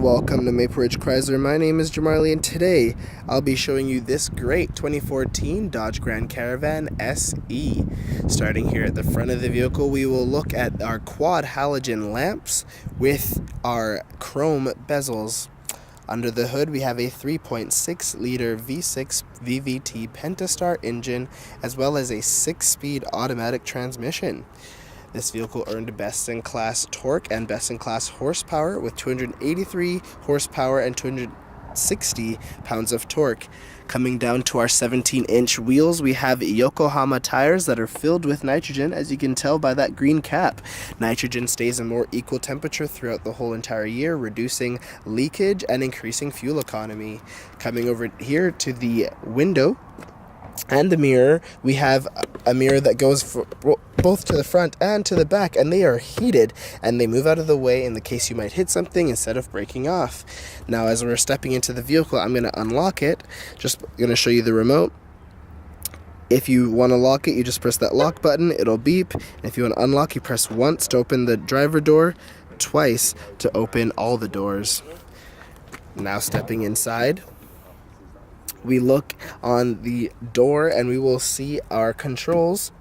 Welcome to Maple Ridge Chrysler. My name is Jamarly, and today I'll be showing you this great 2014 Dodge Grand Caravan SE. Starting here at the front of the vehicle, we will look at our quad halogen lamps with our chrome bezels. Under the hood, we have a 3.6 liter V6 VVT Pentastar engine, as well as a 6-speed automatic transmission. This vehicle earned best-in-class torque and best-in-class horsepower with 283 horsepower and 260 pounds of torque. Coming down to our 17-inch wheels, we have Yokohama tires that are filled with nitrogen, as you can tell by that green cap. Nitrogen stays a more equal temperature throughout the whole entire year, reducing leakage and increasing fuel economy. Coming over here to the window and the mirror, we have a mirror that goes both to the front and to the back, and they are heated and they move out of the way in the case you might hit something instead of breaking off. Now, as we're stepping into the vehicle, I'm going to unlock it. Just going to show you the remote. If you want to lock it, you just press that lock button, it'll beep. And if you want to unlock, you press once to open the driver door, twice to open all the doors. Now stepping inside, we look on the door and we will see our controls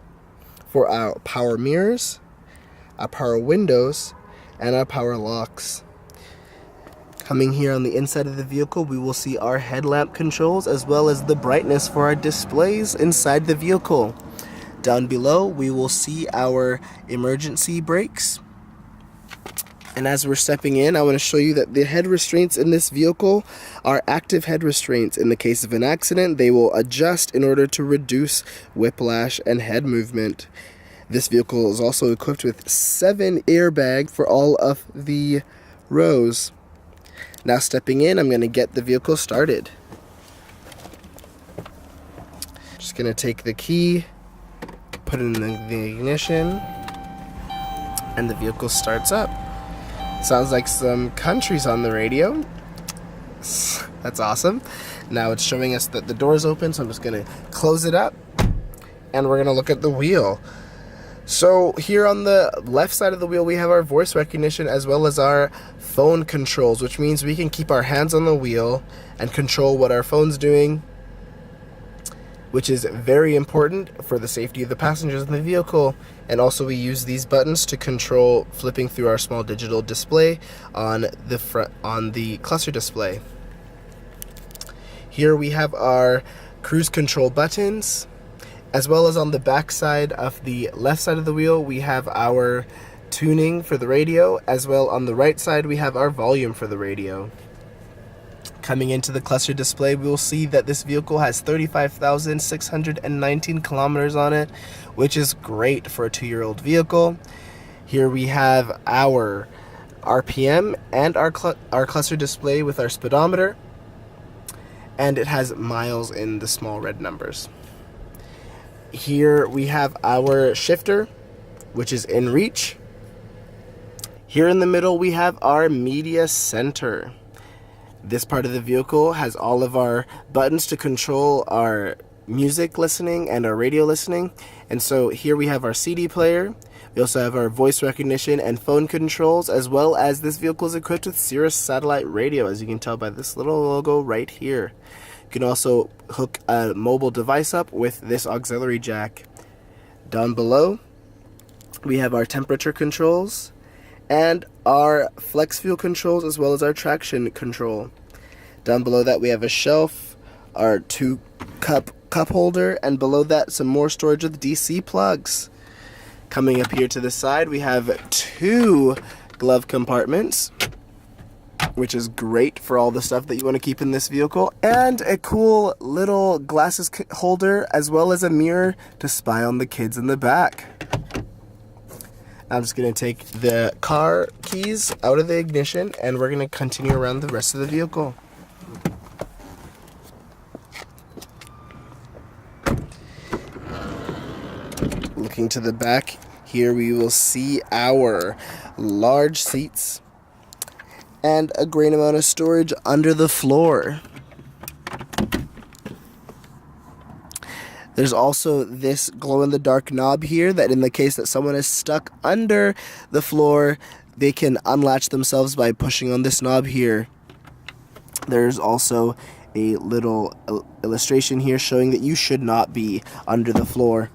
for our power mirrors, our power windows, and our power locks. Coming here on the inside of the vehicle, we will see our headlamp controls as well as the brightness for our displays inside the vehicle. Down below, we will see our emergency brakes. And as we're stepping in, I want to show you that the head restraints in this vehicle are active head restraints. In the case of an accident, they will adjust in order to reduce whiplash and head movement. This vehicle is also equipped with 7 airbags for all of the rows. Now stepping in, I'm going to get the vehicle started. Just going to take the key, put it in the ignition, and the vehicle starts up. Sounds like some country's on the radio. That's awesome. Now it's showing us that the door's open, so I'm just going to close it up, and we're going to look at the wheel. So here on the left side of the wheel, we have our voice recognition as well as our phone controls, which means we can keep our hands on the wheel and control what our phone's doing, which is very important for the safety of the passengers in the vehicle. And also we use these buttons to control flipping through our small digital display on the cluster display. Here we have our cruise control buttons, as well as on the back side of the left side of the wheel, we have our tuning for the radio, as well on the right side we have our volume for the radio. Coming into the cluster display, we will see that this vehicle has 35,619 kilometers on it, which is great for a 2-year-old vehicle. Here we have our RPM and our cluster display with our speedometer, and it has miles in the small red numbers. Here we have our shifter, which is in reach. Here in the middle we have our media center. This part of the vehicle has all of our buttons to control our music listening and our radio listening. And so here we have our CD player. We also have our voice recognition and phone controls, as well as this vehicle is equipped with Sirius satellite radio, as you can tell by this little logo right here. You can also hook a mobile device up with this auxiliary jack. Down below, we have our temperature controls and our flex fuel controls, as well as our traction control. Down below that, we have a shelf, our 2-cup cup holder, and below that some more storage with DC plugs. Coming up here to the side, we have 2 glove compartments, which is great for all the stuff that you want to keep in this vehicle, and a cool little glasses holder, as well as a mirror to spy on the kids in the back. I'm just going to take the car keys out of the ignition, and we're going to continue around the rest of the vehicle. Looking to the back, here we will see our large seats and a great amount of storage under the floor. There's also this glow-in-the-dark knob here that in the case that someone is stuck under the floor, they can unlatch themselves by pushing on this knob here. There's also a little illustration here showing that you should not be under the floor.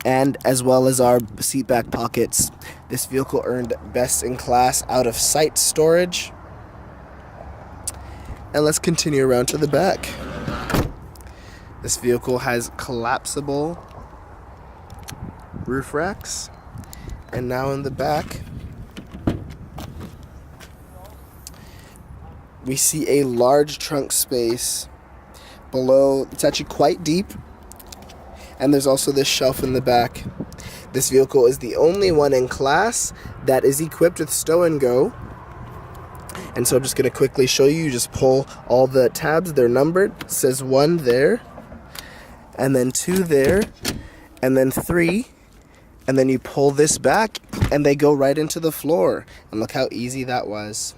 And as well as our seat back pockets. This vehicle earned best in class out of sight storage. And let's continue around to the back. This vehicle has collapsible roof racks. And now in the back, we see a large trunk space below. It's actually quite deep. And there's also this shelf in the back. This vehicle is the only one in class that is equipped with stow and go. And so I'm just going to quickly show you. You just pull all the tabs. They're numbered. It says 1 there, and then 2 there, and then 3. And then you pull this back, and they go right into the floor. And look how easy that was.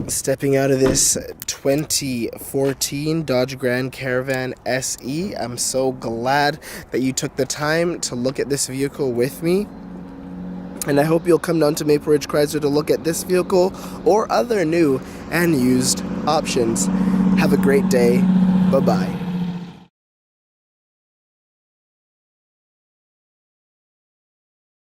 Stepping out of this 2014 Dodge Grand Caravan SE, I'm so glad that you took the time to look at this vehicle with me. And I hope you'll come down to Maple Ridge Chrysler to look at this vehicle or other new and used options. Have a great day. Bye-bye.